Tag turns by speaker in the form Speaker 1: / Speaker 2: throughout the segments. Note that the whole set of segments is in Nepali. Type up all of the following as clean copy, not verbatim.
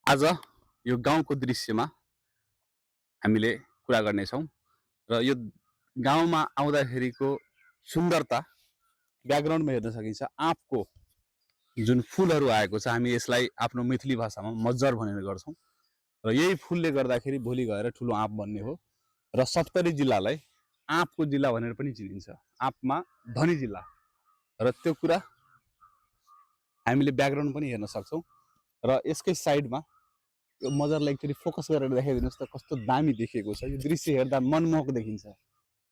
Speaker 1: आज यो गाउँको दृश्यमा हामीले कुरा गर्नेछौँ र यो गाउँमा आउँदाखेरिको सुन्दरता ब्याकग्राउन्डमा हेर्न सकिन्छ। आँपको जुन फुलहरू आएको छ, हामी यसलाई आफ्नो मैथिली भाषामा मज्जर भनेर गर्छौँ र यही फुलले गर्दाखेरि भोलि गएर ठुलो आँप बन्ने हो र सप्तरी जिल्लालाई आँपको जिल्ला भनेर पनि चिनिन्छ। आँपमा धनी जिल्ला र त्यो कुरा हामीले ब्याकग्राउन्ड पनि हेर्न सक्छौँ र यसकै साइडमा यो मजरलाई एकचोटि फोकस गरेर देखाइदिनुहोस् त कस्तो दामी देखिएको छ। यो दृश्य हेर्दा मनमोहक देखिन्छ।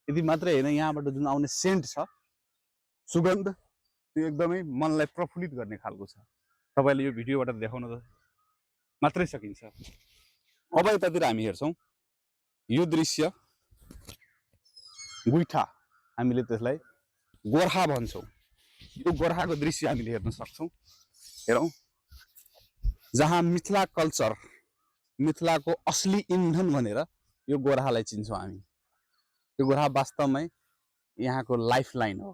Speaker 1: यति मात्रै होइन, यहाँबाट जुन आउने सेन्ट छ, सुगन्ध, त्यो एकदमै मनलाई प्रफुल्लित गर्ने खालको छ। तपाईँले यो भिडियोबाट देखाउन त मात्रै सकिन्छ। अब यतातिर हामी हेर्छौँ, यो दृश्य गुइठा, हामीले त्यसलाई गोर्खा भन्छौँ। यो गोर्खाको दृश्य हामीले हेर्न सक्छौँ। हेरौँ, जहाँ मिथिला कल्चर, मिथिलाको असली इन्धन भनेर यो गोर्खालाई चिन्छौँ हामी। यो गोर्खा वास्तवमै यहाँको लाइफ लाइन हो।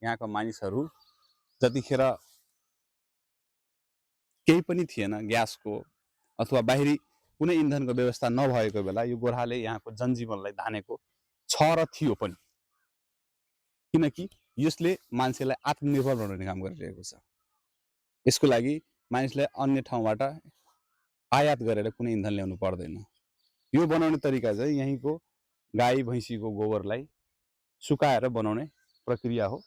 Speaker 1: यहाँका मानिसहरू जतिखेर केही पनि थिएन, ग्यासको अथवा बाहिरी कुनै इन्धनको व्यवस्था नभएको बेला यो गोर्खाले यहाँको जनजीवनलाई धानेको छ र थियो पनि, किनकि यसले मान्छेलाई आत्मनिर्भर बनाउने काम गरिरहेको छ। यसको लागि मानिसलाई अन्य ठाउँबाट आयात गरेर कुनै इन्धन ल्याउनु पर्दैन। यो बनाउने तरिका चाहिँ यहीँको गाई भैँसीको गोबरलाई सुकाएर बनाउने प्रक्रिया हो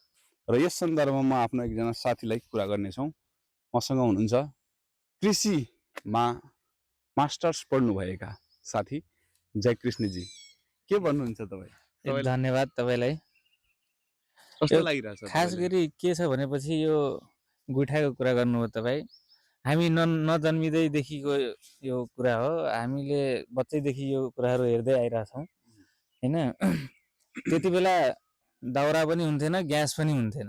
Speaker 1: र यस सन्दर्भमा आफ्नो एकजना साथीलाई कुरा गर्नेछौँ। मसँग हुनुहुन्छ कृषिमा मास्टर्स पढ्नुभएका साथी जयकृष्णजी। के भन्नुहुन्छ तपाईँ?
Speaker 2: धन्यवाद तपाईँलाई।
Speaker 1: कस्तो लागिरहेछ?
Speaker 2: खास गरी के छ भनेपछि यो गुइठाको कुरा गर्नुभयो तपाईँ। हामी नजन्मिँदैदेखिको यो कुरा हो। हामीले बच्चैदेखि यो कुराहरू हेर्दै आइरहेछौँ होइन। त्यति बेला दाउरा पनि हुन्थेन, ग्यास पनि हुन्थेन,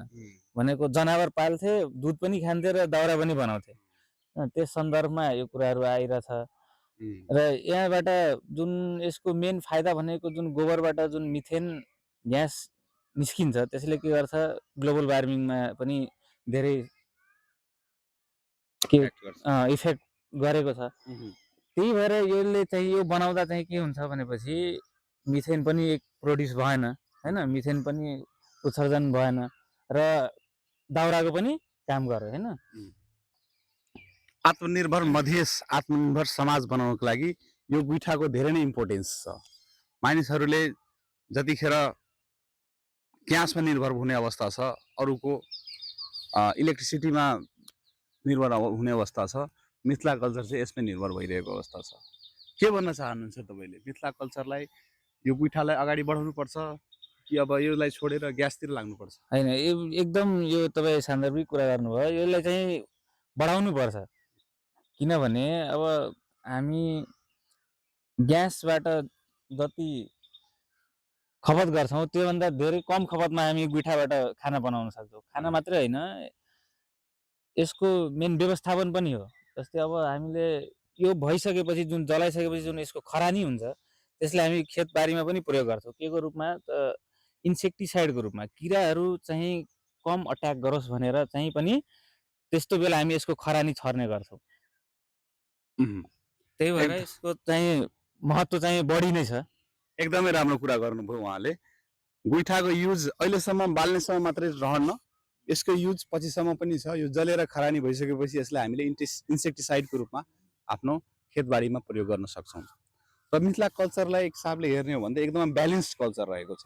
Speaker 2: भनेको जनावर पाल्थे, दुध पनि खान्थे र दाउरा पनि बनाउँथे। त्यस सन्दर्भमा यो कुराहरू आइरहेछ र यहाँबाट जुन यसको मेन फाइदा भनेको जुन गोबरबाट जुन मिथेन ग्यास निस्किन्छ, त्यसले के गर्छ, ग्लोबल वार्मिङमा पनि धेरै इफेक्ट गरेको छ। त्यही भएर यसले चाहिँ यो बनाउँदा चाहिँ के हुन्छ भनेपछि मिथेन पनि एक प्रोड्युस भएन होइन, मिथेन पनि उत्सर्जन भएन र दाउराको पनि काम गर्यो होइन।
Speaker 1: आत्मनिर्भर मधेस, आत्मनिर्भर समाज बनाउनको लागि यो गुइठाको धेरै नै इम्पोर्टेन्स छ। मानिसहरूले जतिखेर ग्यासमा निर्भर हुने अवस्था छ, अरूको इलेक्ट्रिसिटीमा निर्भर हुने अवस्था छ, मिथिला कल्चर चाहिँ यसमै निर्भर भइरहेको अवस्था छ। के भन्न चाहनुहुन्छ तपाईँले? मिथिला कल्चरलाई, यो गुइठालाई अगाडि बढाउनु पर्छ कि अब यसलाई छोडेर ग्यासतिर लाग्नुपर्छ?
Speaker 2: होइन, एकदम यो तपाईँ सान्दर्भिक कुरा गर्नुभयो। यसलाई चाहिँ बढाउनु पर्छ, किनभने अब हामी ग्यासबाट जति खपत गर्छौँ त्योभन्दा धेरै कम खपतमा हामी गुइठाबाट खाना बनाउन सक्छौँ। खाना मात्रै होइन, यसको मेन व्यवस्थापन पनि हो। जस्तै अब हामीले यो भइसकेपछि, जुन जलाइसकेपछि जुन यसको खरानी हुन्छ, त्यसलाई हामी खेतबारीमा पनि प्रयोग गर्छौँ। के को रूपमा त? इन्सेक्टिसाइडको रूपमा। किराहरू चाहिँ कम अट्याक गरोस् भनेर चाहिँ पनि त्यस्तो बेला हामी यसको खरानी छर्ने गर्छौँ। त्यही भएर यसको चाहिँ महत्त्व चाहिँ बढी नै छ।
Speaker 1: एकदमै राम्रो कुरा गर्नुभयो उहाँले। गुइठाको युज अहिलेसम्म बाल्नेसम्म मात्रै रहन्न, यसको युज पछिसम्म पनि छ। यो जलेर खरानी भइसकेपछि यसलाई हामीले इन्सेक्टिसाइडको रूपमा आफ्नो खेतबारीमा प्रयोग गर्न सक्छौँ। र मिथिला कल्चरलाई एक हिसाबले हेर्ने हो भने एकदमै ब्यालेन्स्ड कल्चर रहेको छ।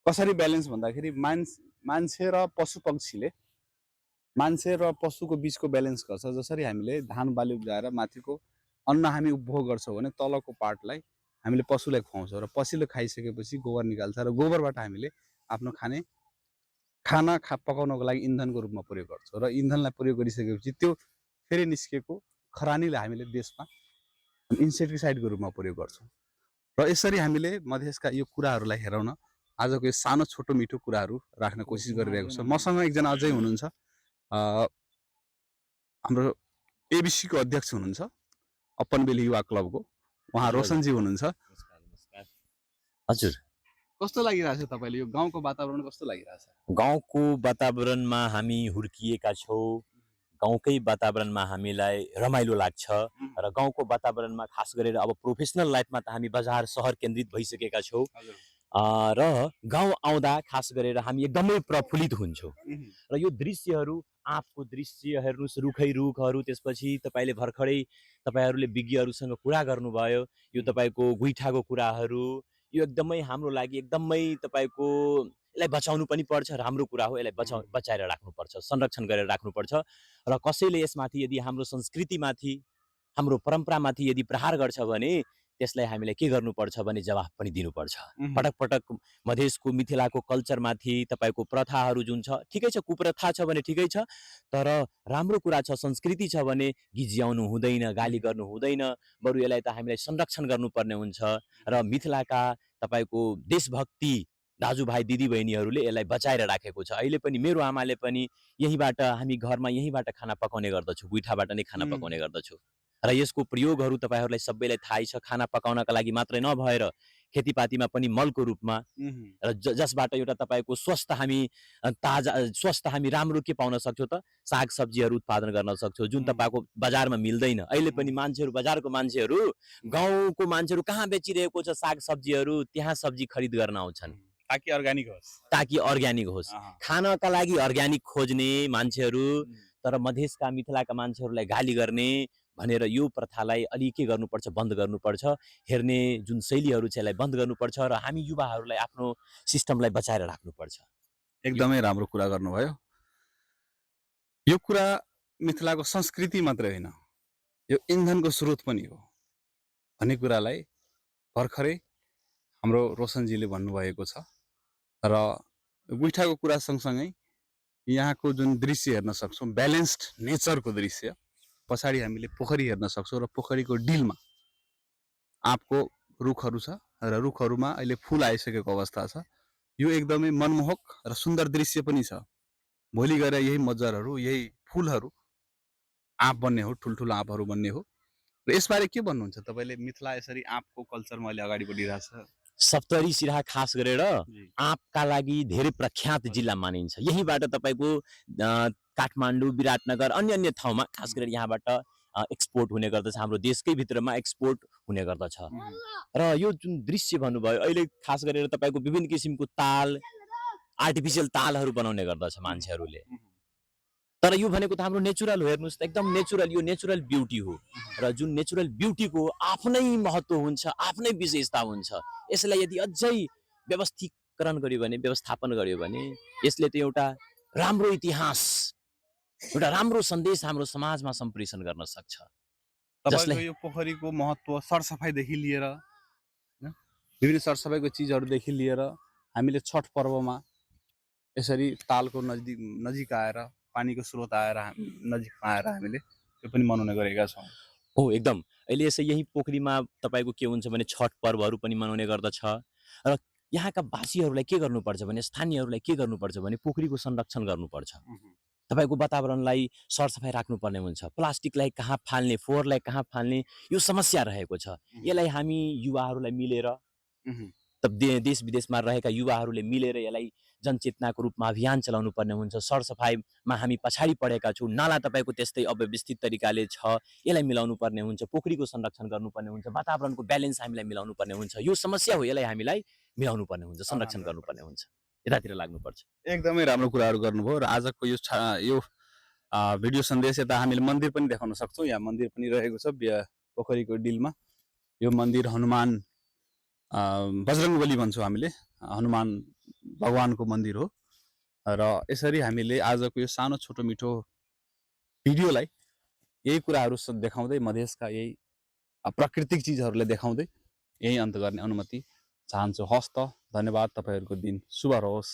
Speaker 1: कसरी ब्यालेन्स भन्दाखेरि मान्छे र पशु पक्षीले, मान्छे र पशुको बिचको ब्यालेन्स गर्छ। जसरी हामीले धान बाली उब्जाएर माथिको अन्न हामी उपभोग गर्छौँ भने तलको पार्टलाई हामीले पशुलाई खुवाउँछौँ र पशुले खाइसकेपछि गोबर निकाल्छ र गोबरबाट हामीले आफ्नो खाना पकाउनको लागि इन्धनको रूपमा प्रयोग गर्छौँ र इन्धनलाई प्रयोग गरिसकेपछि त्यो फेरि निस्केको खरानीलाई हामीले देशमा इन्सेक्टिसाइडको रूपमा प्रयोग गर्छौँ। र यसरी हामीले मधेसका यो कुराहरूलाई हेराउन आजको यो सानो छोटो मिठो कुराहरू राख्न कोसिस गरिरहेको छ। मसँग एकजना अझै हुनुहुन्छ, हाम्रो एबिसीको अध्यक्ष हुनुहुन्छ, अपनबेली युवा क्लबको, उहाँ रोशनजी हुनुहुन्छ।
Speaker 3: हजुर,
Speaker 1: कस्तो लागिरहेछ तपाईँले? यो गाउँको वातावरण कस्तो लागिरहेछ?
Speaker 3: गाउँको वातावरणमा हामी हुर्किएका छौँ। गाउँकै वातावरणमा हामीलाई रमाइलो लाग्छ र गाउँको वातावरणमा खास गरेर अब प्रोफेसनल लाइफमा त हामी बजार सहर केन्द्रित भइसकेका छौँ र गाउँ आउँदा खास गरेर हामी एकदमै प्रफुल्लित हुन्छौँ र यो दृश्यहरू आँपको दृश्य हेर्नुहोस् रुखै रुखहरू त्यसपछि तपाईँले भर्खरै तपाईँहरूले विज्ञहरूसँग कुरा गर्नुभयो यो तपाईँको गुइठाको कुराहरू यो एकदमै हाम्रो लागि एकदमै तपाईँको यसलाई बचाउनु पनि पर्छ राम्रो कुरा हो यसलाई बचाएर राख्नुपर्छ संरक्षण गरेर राख्नुपर्छ र कसैले यसमाथि यदि हाम्रो संस्कृतिमाथि हाम्रो परम्परामाथि यदि प्रहार गर्छ भने त्यसलाई हामीले के गर्नुपर्छ भने जवाफ पनि दिनुपर्छ पटक पटक मधेसको मिथिलाको कल्चरमाथि तपाईँको प्रथाहरू जुन छ ठिकै छ कुप्रथा छ भने ठिकै छ तर राम्रो कुरा छ संस्कृति छ भने गिज्याउनु हुँदैन गाली गर्नु हुँदैन बरु यसलाई त हामीलाई संरक्षण गर्नुपर्ने हुन्छ र मिथिलाका तपाईँको देशभक्ति दाजुभाइ दिदीबहिनीहरूले यसलाई बचाएर राखेको छ अहिले पनि मेरो आमाले पनि यहीँबाट हामी घरमा यहीँबाट खाना पकाउने गर्दछु गुइठाबाट नै खाना पकाउने गर्दछु र यसको प्रयोगहरू तपाईँहरूलाई सबैलाई थाहै छ खाना पकाउनका लागि मात्रै नभएर खेतीपातीमा पनि मलको रूपमा र जसबाट एउटा तपाईँको स्वस्थ हामी ताजा स्वस्थ हामी राम्रो के पाउन सक्छौँ त सागसब्जीहरू उत्पादन गर्न सक्छौँ जुन तपाईँको बजारमा मिल्दैन अहिले पनि मान्छेहरू बजारको मान्छेहरू गाउँको मान्छेहरू कहाँ बेचिरहेको छ सागसब्जीहरू त्यहाँ सब्जी खरिद गर्न आउँछन्
Speaker 1: ताकि
Speaker 3: अर्ग्यानिक होस् खानका लागि अर्ग्यानिक खोज्ने मान्छेहरू तर मधेसका मिथिलाका मान्छेहरूलाई गाली गर्ने भनेर यो प्रथालाई अलि के गर्नुपर्छ बन्द गर्नुपर्छ हेर्ने जुन शैलीहरू छ यसलाई बन्द गर्नुपर्छ र हामी युवाहरूलाई आफ्नो सिस्टमलाई बचाएर राख्नुपर्छ
Speaker 1: एकदमै राम्रो कुरा गर्नुभयो यो कुरा मिथिलाको संस्कृति मात्रै होइन यो इन्धनको स्रोत पनि हो भन्ने कुरालाई भर्खरै हाम्रो रोशनजीले भन्नुभएको छ र गुइठाको कुरा सँगसँगै यहाँको जुन दृश्य हेर्न सक्छौँ ब्यालेन्स्ड नेचरको दृश्य पछाडि हामीले पोखरी हेर्न सक्छौँ र पोखरीको डिलमा आँपको रुखहरू छ र रुखहरूमा अहिले फुल आइसकेको अवस्था छ यो एकदमै मनमोहक र सुन्दर दृश्य पनि छ भोलि गएर यही मजरहरू यही फुलहरू आँप बन्ने हो ठुल्ठुलो आँपहरू बन्ने हो र यसबारे के भन्नुहुन्छ तपाईँले मिथिला यसरी आँपको कल्चरमा अहिले अगाडि बढिरहेछ
Speaker 3: सप्तरी सिराहा खास गरेर आँपका लागि धेरै प्रख्यात जिल्ला मानिन्छ यहीँबाट तपाईँको काठमाडौँ विराटनगर अन्य अन्य ठाउँमा खास गरेर यहाँबाट एक्सपोर्ट हुने गर्दछ हाम्रो देशकै भित्रमा एक्सपोर्ट हुने गर्दछ र यो जुन दृश्य भन्नुभयो अहिले खास गरेर तपाईँको विभिन्न किसिमको ताल आर्टिफिसियल तालहरू बनाउने गर्दछ मान्छेहरूले तर यो भनेको त हाम्रो नेचुरल हो हेर्नुहोस् त एकदम नेचुरल यो नेचुरल ब्युटी हो र जुन नेचुरल ब्युटीको आफ्नै महत्त्व हुन्छ आफ्नै विशेषता हुन्छ यसलाई यदि अझै व्यवस्थीकरण गर्यो भने व्यवस्थापन गर्यो भने यसले त एउटा राम्रो इतिहास एउटा राम्रो सन्देश हाम्रो समाजमा सम्प्रेषण गर्न सक्छ
Speaker 1: जसले यो पोखरीको महत्त्व सरसफाइदेखि लिएर विभिन्न सरसफाइको चिजहरूदेखि लिएर हामीले छठ पर्वमा यसरी तालको नजिक आएर पानीको स्रोत आएर नजिकमा आएर हामीले त्यो पनि मनाउने गरेका छौँ
Speaker 3: हो एकदम अहिले यसै यही पोखरीमा तपाईँको के हुन्छ भने छठ पर्वहरू पनि मनाउने गर्दछ र यहाँका वासीहरूलाई के गर्नुपर्छ भने स्थानीयहरूलाई के गर्नुपर्छ भने पोखरीको संरक्षण गर्नुपर्छ तपाईँको वातावरणलाई सरसफाइ राख्नुपर्ने हुन्छ प्लास्टिकलाई कहाँ फाल्ने फोहोरलाई कहाँ फाल्ने यो समस्या रहेको छ यसलाई हामी युवाहरूलाई मिलेर देश विदेशमा रहेका युवाहरूले मिलेर यसलाई जनचेतनाको रूपमा अभियान चलाउनु पर्ने हुन्छ सरसफाइमा हामी पछाडि परेका छौँ नाला तपाईँको त्यस्तै अव्यवस्थित तरिकाले छ यसलाई मिलाउनु पर्ने हुन्छ पोखरीको संरक्षण गर्नुपर्ने हुन्छ वातावरणको ब्यालेन्स हामीलाई मिलाउनु पर्ने हुन्छ यो समस्या हो यसलाई हामीलाई मिलाउनु पर्ने हुन्छ संरक्षण गर्नुपर्ने हुन्छ यतातिर लाग्नुपर्छ
Speaker 1: एकदमै राम्रो कुराहरू गर्नुभयो र आजको यो भिडियो सन्देश यता हामीले मन्दिर पनि देखाउन सक्छौँ यहाँ मन्दिर पनि रहेको छ पोखरीको डिलमा यो मन्दिर हनुमान बजरङ्गबली भन्छौँ हामीले हनुमान भगवानको मन्दिर हो र यसरी हामीले आजको यो सानो छोटो मिठो भिडियोलाई यही कुराहरू देखाउँदै मधेसका यही प्राकृतिक चिजहरूलाई देखाउँदै यही अन्त गर्ने अनुमति चाहन्छु हस्त धन्यवाद तपाईहरुको दिन शुभ रहोस्